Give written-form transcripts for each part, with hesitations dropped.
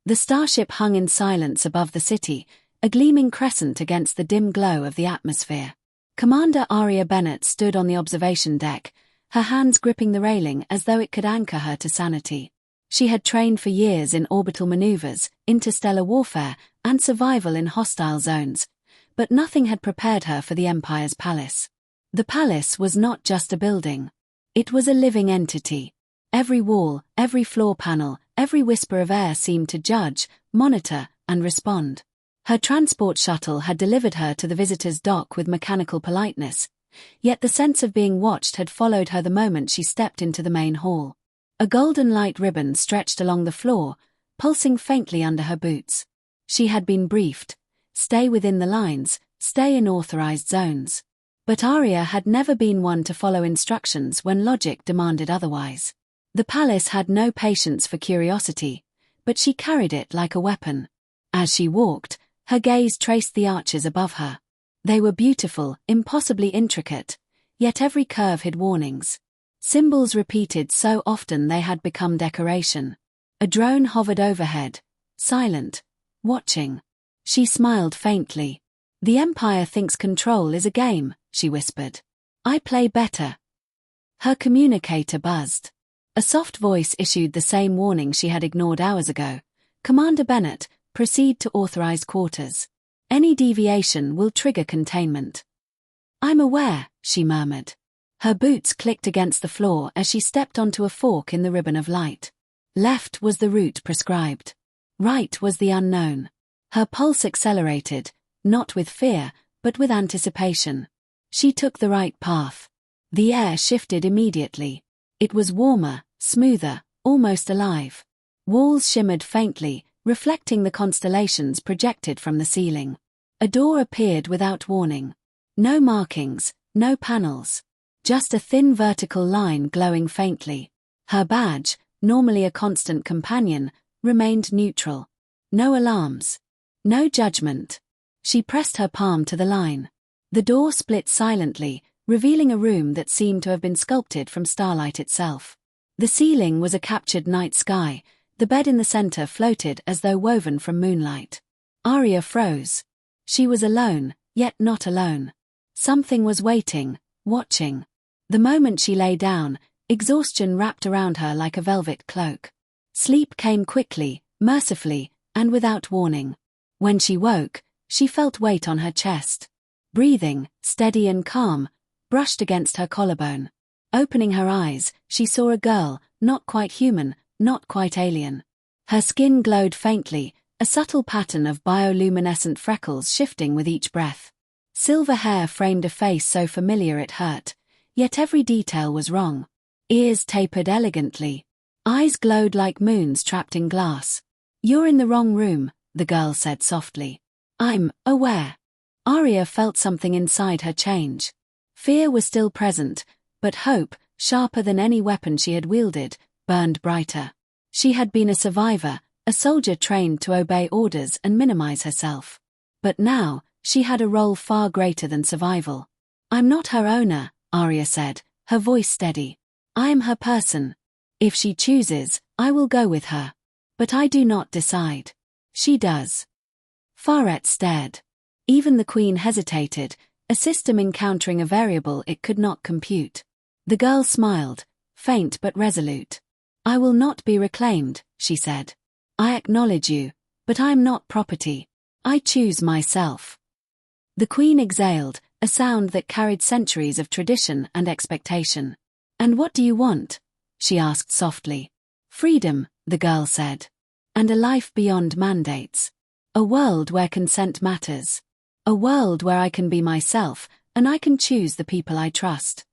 The starship hung in silence above the city, a gleaming crescent against the dim glow of the atmosphere. Commander Aria Bennett stood on the observation deck, her hands gripping the railing as though it could anchor her to sanity. She had trained for years in orbital maneuvers, interstellar warfare, and survival in hostile zones, but nothing had prepared her for the Empire's palace. The palace was not just a building. It was a living entity. Every wall, every floor panel, every whisper of air seemed to judge, monitor, and respond. Her transport shuttle had delivered her to the visitor's dock with mechanical politeness, yet the sense of being watched had followed her the moment she stepped into the main hall. A golden light ribbon stretched along the floor, pulsing faintly under her boots. She had been briefed. Stay within the lines, stay in authorized zones. But Aria had never been one to follow instructions when logic demanded otherwise. The palace had no patience for curiosity, but she carried it like a weapon. As she walked, her gaze traced the arches above her. They were beautiful, impossibly intricate, yet every curve hid warnings. Symbols repeated so often they had become decoration. A drone hovered overhead, silent, watching. She smiled faintly. "The Empire thinks control is a game," she whispered. "I play better." Her communicator buzzed. A soft voice issued the same warning she had ignored hours ago. "Commander Bennett, proceed to authorized quarters. Any deviation will trigger containment." "I'm aware," she murmured. Her boots clicked against the floor as she stepped onto a fork in the ribbon of light. Left was the route prescribed. Right was the unknown. Her pulse accelerated, not with fear, but with anticipation. She took the right path. The air shifted immediately. It was warmer, smoother, almost alive. Walls shimmered faintly, reflecting the constellations projected from the ceiling. A door appeared without warning. No markings, no panels. Just a thin vertical line glowing faintly. Her badge, normally a constant companion, remained neutral. No alarms. No judgment. She pressed her palm to the line. The door split silently, revealing a room that seemed to have been sculpted from starlight itself. The ceiling was a captured night sky, the bed in the center floated as though woven from moonlight. Aria froze. She was alone, yet not alone. Something was waiting, watching. The moment she lay down, exhaustion wrapped around her like a velvet cloak. Sleep came quickly, mercifully, and without warning. When she woke, she felt weight on her chest. Breathing, steady and calm, brushed against her collarbone. Opening her eyes, she saw a girl, not quite human, not quite alien. Her skin glowed faintly, a subtle pattern of bioluminescent freckles shifting with each breath. Silver hair framed a face so familiar it hurt, yet every detail was wrong. Ears tapered elegantly. Eyes glowed like moons trapped in glass. "You're in the wrong room," the girl said softly. "I'm aware." Aria felt something inside her change. Fear was still present, but hope, sharper than any weapon she had wielded, burned brighter. She had been a survivor, a soldier trained to obey orders and minimize herself. But now, she had a role far greater than survival. "I'm not her owner," Aria said, her voice steady. "I am her person. If she chooses, I will go with her. But I do not decide. She does." Faret stared. Even the Queen hesitated, a system encountering a variable it could not compute. The girl smiled, faint but resolute. "I will not be reclaimed," she said. "I acknowledge you, but I am not property. I choose myself." The Queen exhaled, a sound that carried centuries of tradition and expectation. "And what do you want?" she asked softly. "Freedom," the girl said. "And a life beyond mandates. A world where consent matters. A world where I can be myself, and I can choose the people I trust."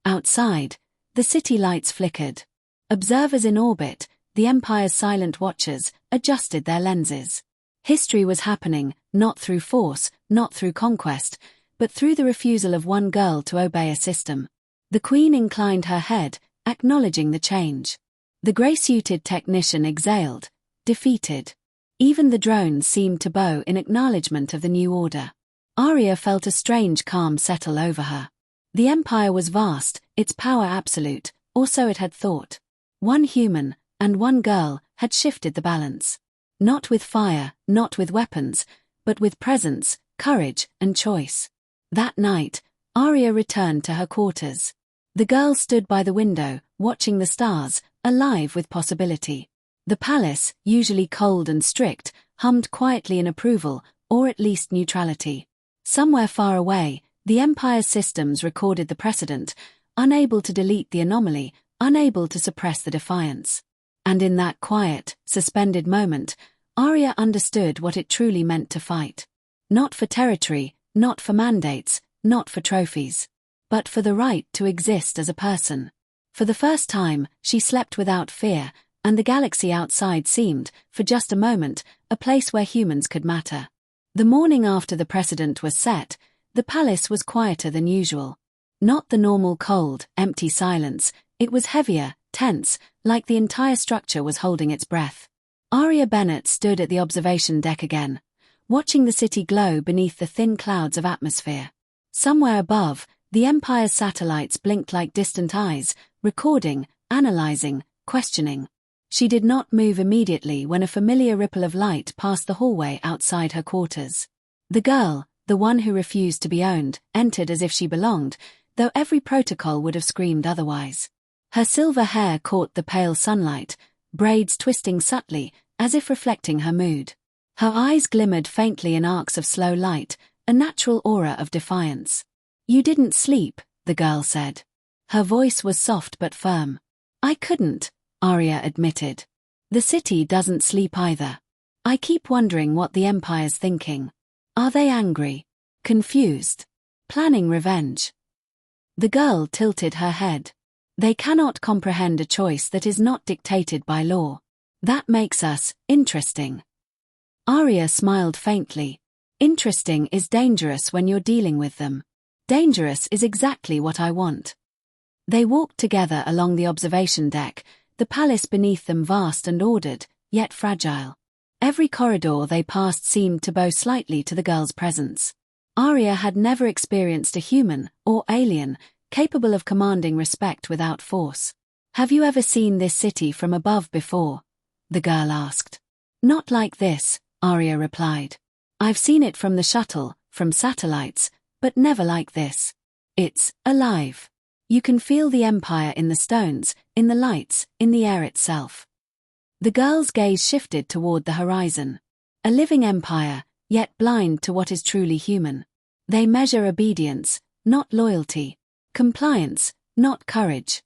Outside, the city lights flickered. Observers in orbit, the Empire's silent watchers, adjusted their lenses. History was happening, not through force, not through conquest, but through the refusal of one girl to obey a system. The Queen inclined her head, acknowledging the change. The grey-suited technician exhaled, defeated. Even the drones seemed to bow in acknowledgement of the new order. Aria felt a strange calm settle over her. The Empire was vast, its power absolute, or so it had thought. One human, and one girl, had shifted the balance. Not with fire, not with weapons, but with presence, courage, and choice. That night, Arya returned to her quarters. The girl stood by the window, watching the stars, alive with possibility. The palace, usually cold and strict, hummed quietly in approval, or at least neutrality. Somewhere far away, the Empire's systems recorded the precedent, unable to delete the anomaly, unable to suppress the defiance. And in that quiet, suspended moment, Arya understood what it truly meant to fight. Not for territory, not for mandates, not for trophies, but for the right to exist as a person. For the first time, she slept without fear, and the galaxy outside seemed, for just a moment, a place where humans could matter. The morning after the precedent was set, the palace was quieter than usual. Not the normal cold, empty silence, it was heavier, tense, like the entire structure was holding its breath. Arya Bennett stood at the observation deck again, watching the city glow beneath the thin clouds of atmosphere. Somewhere above, the Empire's satellites blinked like distant eyes, recording, analyzing, questioning. She did not move immediately when a familiar ripple of light passed the hallway outside her quarters. The girl, the one who refused to be owned, entered as if she belonged, though every protocol would have screamed otherwise. Her silver hair caught the pale sunlight, braids twisting subtly, as if reflecting her mood. Her eyes glimmered faintly in arcs of slow light, a natural aura of defiance. "You didn't sleep," the girl said. Her voice was soft but firm. "I couldn't," Arya admitted. "The city doesn't sleep either. I keep wondering what the Empire's thinking. Are they angry? Confused? Planning revenge?" The girl tilted her head. "They cannot comprehend a choice that is not dictated by law. That makes us interesting." Arya smiled faintly. "Interesting is dangerous when you're dealing with them. Dangerous is exactly what I want." They walked together along the observation deck, the palace beneath them vast and ordered, yet fragile. Every corridor they passed seemed to bow slightly to the girl's presence. Arya had never experienced a human, or alien, capable of commanding respect without force. "Have you ever seen this city from above before?" the girl asked. "Not like this," Arya replied. "I've seen it from the shuttle, from satellites, but never like this. It's alive. You can feel the Empire in the stones, in the lights, in the air itself." The girl's gaze shifted toward the horizon. A living empire, yet blind to what is truly human. They measure obedience, not loyalty. Compliance, not courage.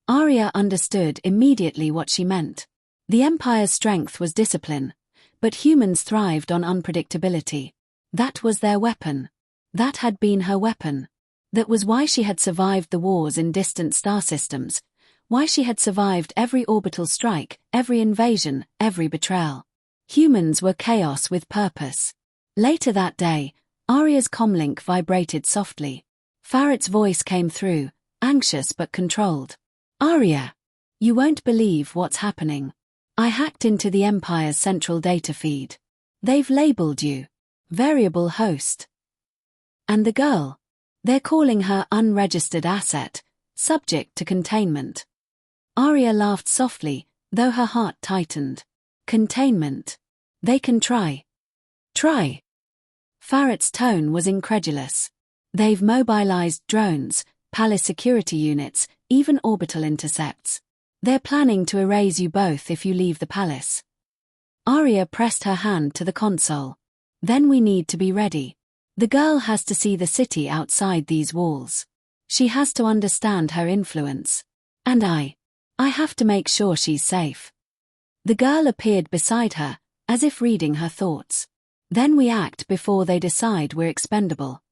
Arya understood immediately what she meant. The Empire's strength was discipline, but humans thrived on unpredictability. That was their weapon. That had been her weapon. That was why she had survived the wars in distant star systems, why she had survived every orbital strike, every invasion, every betrayal. Humans were chaos with purpose. Later that day, Arya's comlink vibrated softly. Farrett's voice came through, anxious but controlled. "Arya, you won't believe what's happening. I hacked into the Empire's central data feed. They've labeled you variable host. And the girl, they're calling her unregistered asset, subject to containment." Arya laughed softly, though her heart tightened. "Containment? They can try." "Try?" Farrett's tone was incredulous. "They've mobilized drones, palace security units, even orbital intercepts. They're planning to erase you both if you leave the palace." Arya pressed her hand to the console. "Then we need to be ready. The girl has to see the city outside these walls. She has to understand her influence. And I have to make sure she's safe." The girl appeared beside her, as if reading her thoughts. "Then we act before they decide we're expendable."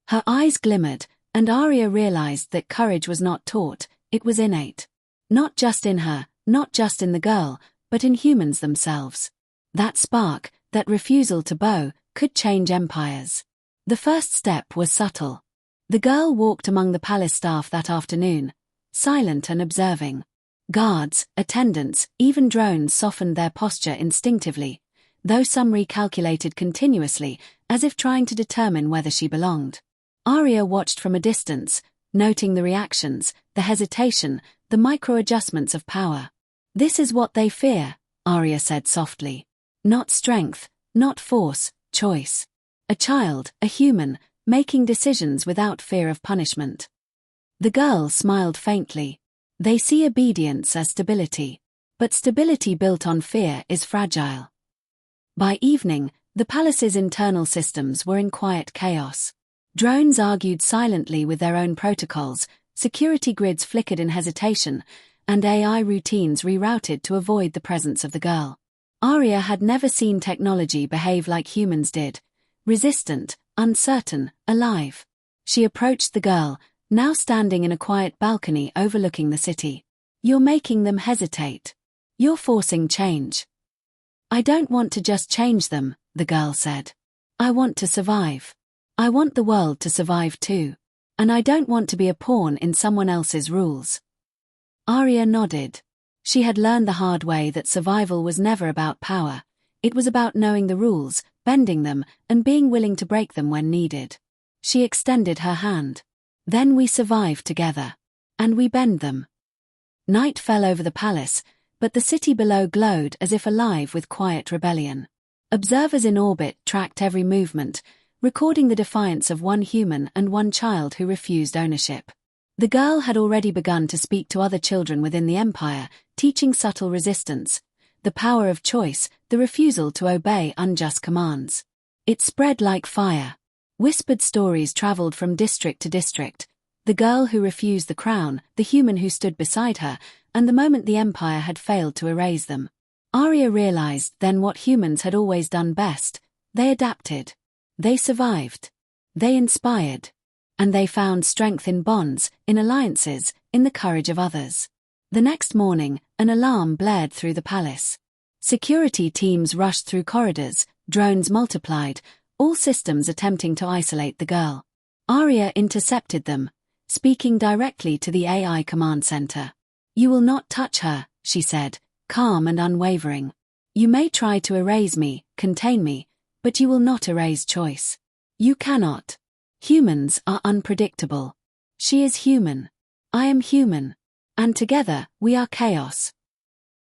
Her eyes glimmered, and Arya realized that courage was not taught, it was innate. Not just in her, not just in the girl, but in humans themselves. That spark, that refusal to bow, could change empires. The first step was subtle. The girl walked among the palace staff that afternoon, silent and observing. Guards, attendants, even drones softened their posture instinctively, though some recalculated continuously, as if trying to determine whether she belonged. Arya watched from a distance, noting the reactions, the hesitation, the micro-adjustments of power. "This is what they fear," Arya said softly. Not strength, not force, choice. A child, a human, making decisions without fear of punishment. The girl smiled faintly. They see obedience as stability. But stability built on fear is fragile. By evening, the palace's internal systems were in quiet chaos. Drones argued silently with their own protocols, security grids flickered in hesitation, and AI routines rerouted to avoid the presence of the girl. Arya had never seen technology behave like humans did, resistant, uncertain, alive. She approached the girl, now standing in a quiet balcony overlooking the city. "You're making them hesitate. You're forcing change." "I don't want to just change them," the girl said. "I want to survive. I want the world to survive too. And I don't want to be a pawn in someone else's rules." Arya nodded. She had learned the hard way that survival was never about power. It was about knowing the rules, bending them, and being willing to break them when needed. She extended her hand. "Then we survive together. And we bend them." Night fell over the palace, but the city below glowed as if alive with quiet rebellion. Observers in orbit tracked every movement, recording the defiance of one human and one child who refused ownership. The girl had already begun to speak to other children within the Empire, teaching subtle resistance, the power of choice, the refusal to obey unjust commands. It spread like fire. Whispered stories traveled from district to district. The girl who refused the crown, the human who stood beside her, and the moment the Empire had failed to erase them. Arya realized then what humans had always done best. They adapted. They survived. They inspired. And they found strength in bonds, in alliances, in the courage of others. The next morning, an alarm blared through the palace. Security teams rushed through corridors, drones multiplied, all systems attempting to isolate the girl. Arya intercepted them, speaking directly to the AI command center. "You will not touch her," she said, calm and unwavering. "You may try to erase me, contain me, but you will not erase choice. You cannot. Humans are unpredictable. She is human. I am human. And together, we are chaos."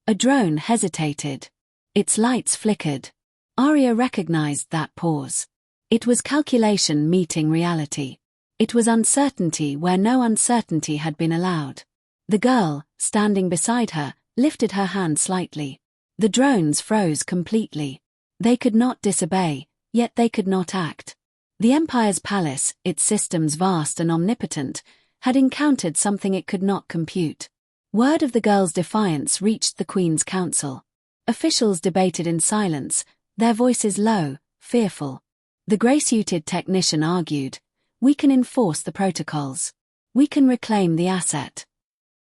A drone hesitated. Its lights flickered. Arya recognized that pause. It was calculation meeting reality. It was uncertainty where no uncertainty had been allowed. The girl, standing beside her, lifted her hand slightly. The drones froze completely. They could not disobey, yet they could not act. The Empire's palace, its systems vast and omnipotent, had encountered something it could not compute. Word of the girl's defiance reached the Queen's council. Officials debated in silence, their voices low, fearful. The gray-suited technician argued, "We can enforce the protocols. We can reclaim the asset."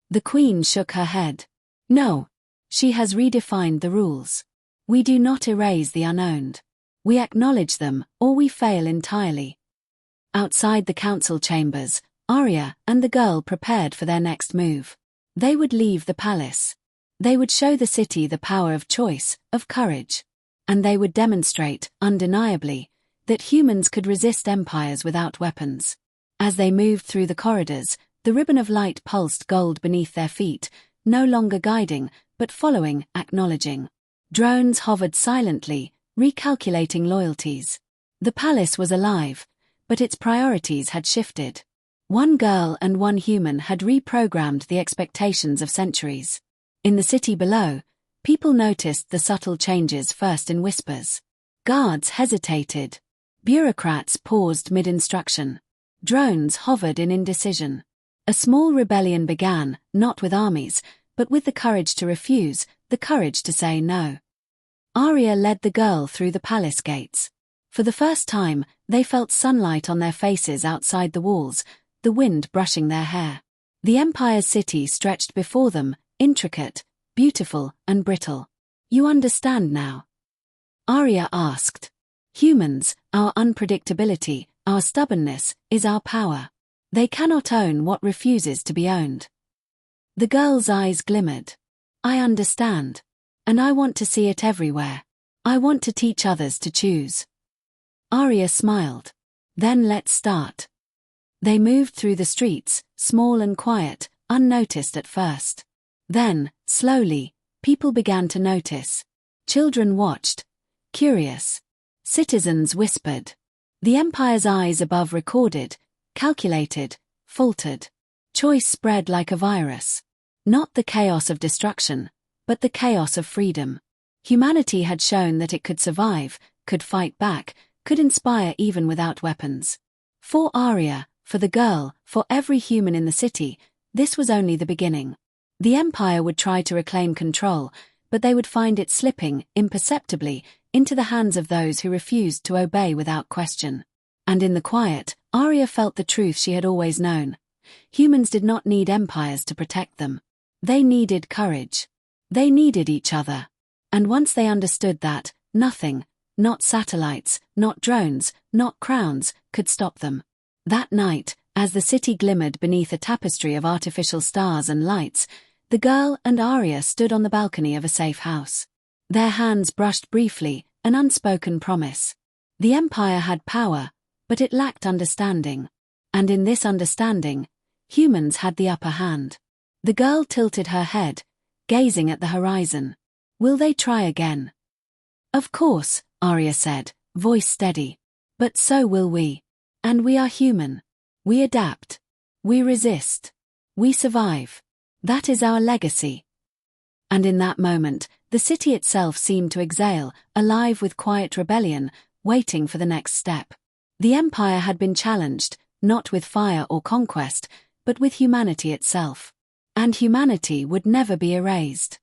The Queen shook her head. "No. She has redefined the rules. We do not erase the unowned. We acknowledge them, or we fail entirely." Outside the council chambers, Arya and the girl prepared for their next move. They would leave the palace. They would show the city the power of choice, of courage. And they would demonstrate, undeniably, that humans could resist empires without weapons. As they moved through the corridors, the ribbon of light pulsed gold beneath their feet, no longer guiding, but following, acknowledging. Drones hovered silently, recalculating loyalties. The palace was alive, but its priorities had shifted. One girl and one human had reprogrammed the expectations of centuries. In the city below, people noticed the subtle changes first in whispers. Guards hesitated. Bureaucrats paused mid-instruction. Drones hovered in indecision. A small rebellion began, not with armies, but with the courage to refuse, the courage to say no. Arya led the girl through the palace gates. For the first time, they felt sunlight on their faces outside the walls, the wind brushing their hair. The Empire's city stretched before them, intricate, beautiful, and brittle. "You understand now?" Arya asked. "Humans, our unpredictability, our stubbornness, is our power. They cannot own what refuses to be owned." The girl's eyes glimmered. "I understand. And I want to see it everywhere. I want to teach others to choose." Arya smiled. "Then let's start." They moved through the streets, small and quiet, unnoticed at first. Then, slowly, people began to notice. Children watched, Curious. Citizens whispered. The Empire's eyes above recorded, calculated, faltered. Choice spread like a virus. Not the chaos of destruction, but the chaos of freedom. Humanity had shown that it could survive, could fight back, could inspire even without weapons. For Arya, for the girl, for every human in the city, this was only the beginning. The Empire would try to reclaim control, but they would find it slipping, imperceptibly, into the hands of those who refused to obey without question. And in the quiet, Arya felt the truth she had always known. Humans did not need empires to protect them. They needed courage. They needed each other. And once they understood that, nothing, not satellites, not drones, not crowns, could stop them. That night, as the city glimmered beneath a tapestry of artificial stars and lights, the girl and Arya stood on the balcony of a safe house. Their hands brushed briefly, an unspoken promise. The Empire had power, but it lacked understanding. And in this understanding, humans had the upper hand. The girl tilted her head, gazing at the horizon. Will they try again? Of course, Arya said, voice steady. But so will we. And we are human. We adapt. We resist. We survive. That is our legacy. And in that moment, the city itself seemed to exhale, alive with quiet rebellion, waiting for the next step. The Empire had been challenged, not with fire or conquest, but with humanity itself. And humanity would never be erased.